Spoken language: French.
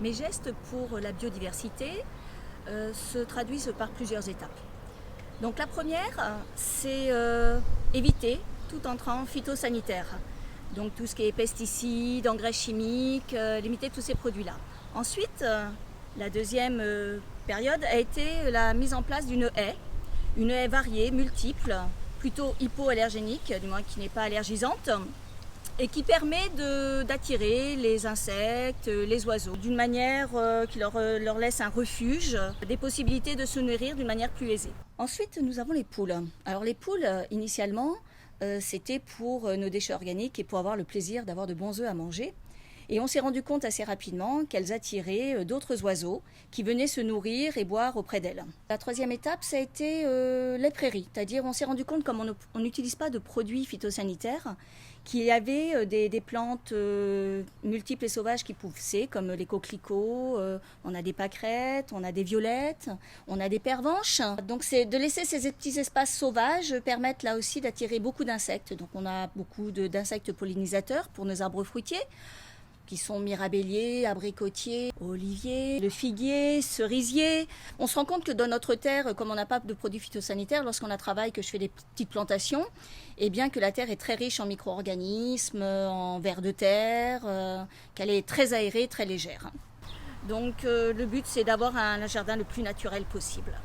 Mes gestes pour la biodiversité se traduisent par plusieurs étapes. Donc la première, c'est éviter tout entrant phytosanitaire. Donc tout ce qui est pesticides, engrais chimiques, limiter tous ces produits-là. Ensuite, la deuxième période a été la mise en place d'une haie. Une haie variée, multiple, plutôt hypoallergénique, du moins qui n'est pas allergisante, et qui permet d'attirer les insectes, les oiseaux, d'une manière qui leur laisse un refuge, des possibilités de se nourrir d'une manière plus aisée. Ensuite, nous avons les poules. Alors les poules, initialement, c'était pour nos déchets organiques et pour avoir le plaisir d'avoir de bons œufs à manger. Et on s'est rendu compte assez rapidement qu'elles attiraient d'autres oiseaux qui venaient se nourrir et boire auprès d'elles. La troisième étape, ça a été les prairies. C'est-à-dire on s'est rendu compte, comme on n'utilise pas de produits phytosanitaires, qu'il y avait des plantes multiples et sauvages qui poussaient, comme les coquelicots, on a des pâquerettes, on a des violettes, on a des pervenches. Donc c'est de laisser ces petits espaces sauvages permettent là aussi d'attirer beaucoup d'insectes. Donc on a beaucoup d'insectes pollinisateurs pour nos arbres fruitiers, qui sont mirabelliers, abricotiers, oliviers, le figuier, cerisier. On se rend compte que dans notre terre, comme on n'a pas de produits phytosanitaires, lorsqu'on a travaillé, que je fais des petites plantations, et bien que la terre est très riche en micro-organismes, en vers de terre, qu'elle est très aérée, très légère. Donc le but, c'est d'avoir un jardin le plus naturel possible.